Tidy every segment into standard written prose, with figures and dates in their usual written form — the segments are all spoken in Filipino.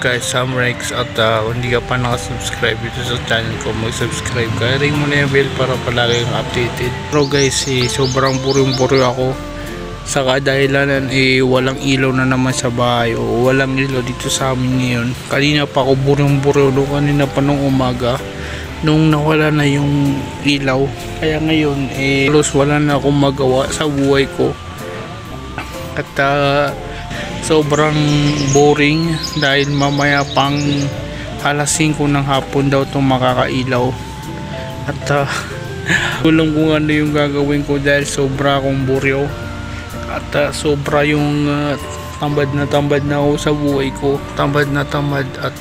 guys, Sam Rex. At kung hindi ka pa nakasubscribe dito sa channel ko, mag-subscribe ka, ring mo na yung bell para palagi kang updated. Pero guys, sobrang buryong-buryo ako sa kadahilanan walang ilaw na naman sa bahay, o walang ilaw dito sa amin ngayon. Kanina pa ako buryong-buryo, kanina pa nung umaga nung nawala na yung ilaw, kaya ngayon halos wala na akong magawa sa buhay ko. At sobrang boring dahil mamaya pang alas 5 ng hapon daw itong makakailaw. At walang kung ano yung gagawin ko dahil sobra akong buryo. At sobra yung tambad na ako sa buhay ko. Tambad at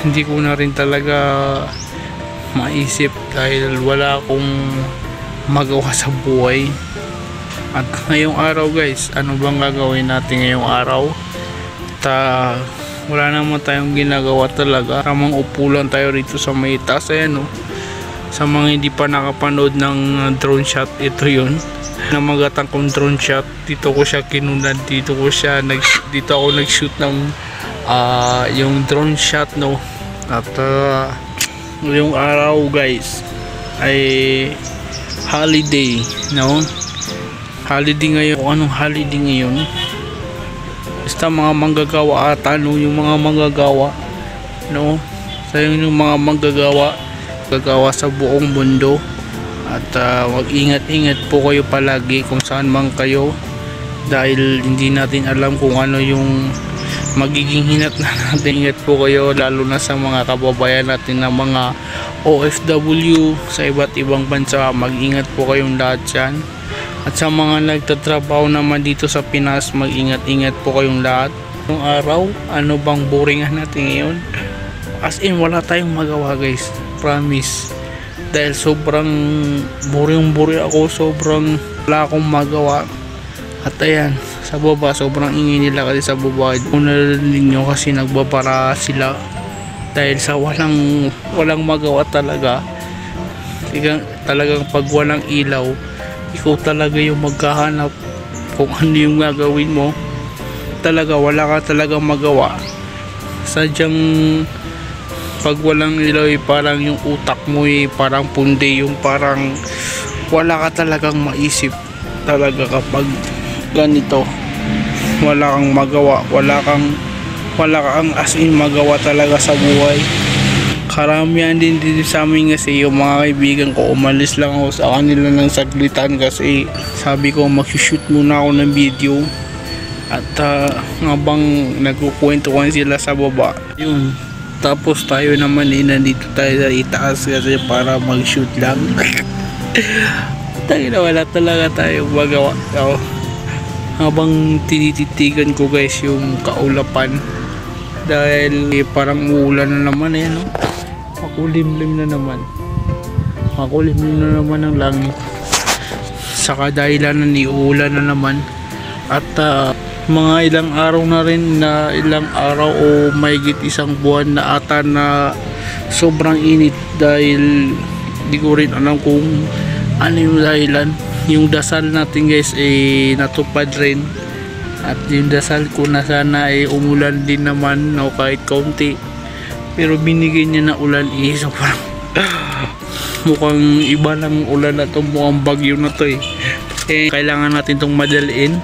hindi ko na rin talaga maisip dahil wala akong magawa sa buhay. At ngayong araw guys, ano bang gagawin natin ngayong araw? Wala naman tayong ginagawa talaga. Tamang upo lang tayo rito sa may taas. Ayan, no? Sa mga hindi pa nakapanood ng drone shot, ito yun. Namagatang kong drone shot. Dito ko siya kinunad. Dito ako nag-shoot ng yung drone shot, no? At ngayong araw guys ay holiday, no? Holiday ngayon. Kung anong holiday ngayon, basta mga manggagawa ata, no? Yung mga manggagawa, no? Sayang yung mga manggagawa sa buong mundo. At mag-ingat-ingat po kayo palagi kung saan man kayo, dahil hindi natin alam kung ano yung magiging hinat na natin. Ingat po kayo, lalo na sa mga kababayan natin na mga OFW sa iba't ibang bansa. Mag-ingat po kayong lahat dyan. At sa mga nagtatrabaho naman dito sa Pinas, mag-ingat-ingat po kayong lahat. Nung araw, ano bang boringan natin ngayon? As in, wala tayong magawa guys, promise. Dahil sobrang boring ako, sobrang wala akong magawa. At ayan, sa baba, sobrang ingay nila kasi sa baba. Kung narinig nyo kasi nagbabara sila dahil sa walang magawa talaga. Talagang pag walang ilaw, ikaw talaga yung maghahanap kung ano yung gagawin mo. Talaga wala ka talagang magawa. Sadyang pag walang ilaw parang yung utak mo parang pundi, yung parang wala ka talagang maisip talaga kapag ganito. Wala kang magawa, wala kang as in magawa talaga sa buhay. Karamihan din dito sa amin kasi yung mga kaibigan ko, umalis lang ako sa kanila ng saglitan kasi sabi ko mag-shoot muna ako ng video. At habang nagkukwentuhan sila sa baba, yun, tapos tayo naman nandito tayo sa itaas kasi para mag-shoot lang. Tayo na wala talaga tayo magawa. So, habang tinititigan ko guys yung kaulapan, dahil parang uulan na naman, no? Makulimlim na naman ang langit sa kadahilanan ni uulan na naman. At mga ilang araw na rin, ilang araw o mahigit isang buwan na ata na sobrang init, dahil di ko rin alam kung ano yung dahilan. Yung dasal natin guys natupad rin, at yung dasal ko na sana umulan din naman, no, kahit kaunti. Pero binigay niya na ulan so parang mukhang iba lang ulan na to, mukhang bagyo na to kailangan natin tong madaliin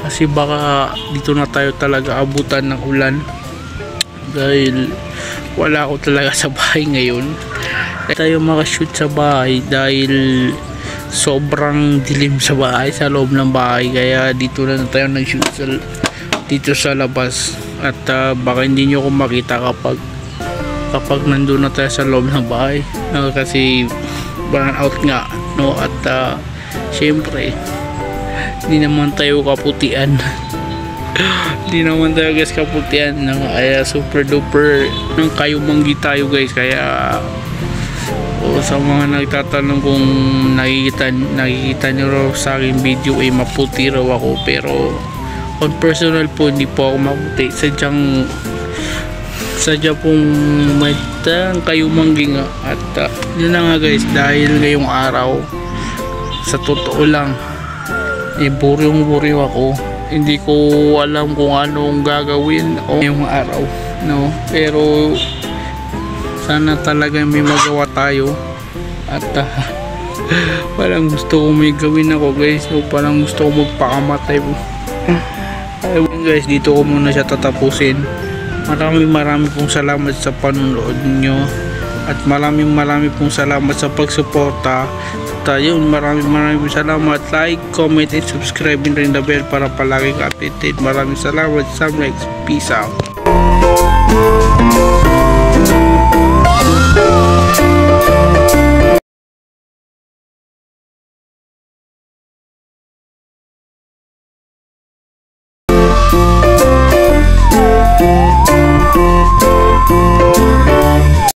kasi baka dito na tayo talaga abutan ng ulan, dahil wala ako talaga sa bahay ngayon. Tayo makashoot sa bahay dahil sobrang dilim sa bahay, sa loob ng bahay, kaya dito na tayo nag-shoot dito sa labas. At baka hindi nyo ko makita kapag nandun na tayo sa loob ng bahay, kasi burn out nga, no? At syempre hindi naman tayo kaputian. Hindi naman tayo guys kaputian, no? Ay super duper ng kayumanggi tayo guys. Kaya sa mga nagtatanong kung nakikita nyo raw sa aking video maputi raw ako, pero on personal po hindi po ako maputi. Sadya pong may kayumanggi nga. At yun na nga guys, dahil ngayong araw sa totoo lang buryong-buryo ako, hindi ko alam kung anong gagawin o ngayong araw, no? Pero sana talaga may magawa tayo at parang gusto ko may gawin ako, guys. So parang gusto ko magpakamatay. Ayun guys, dito ko muna siya tatapusin. Maraming pong salamat sa panonood nyo at maraming pong salamat sa pagsuporta. Tayo, maraming salamat. Like, comment, and subscribe rin the bell para palagi ka updated. Maraming salamat. Some next. Peace out.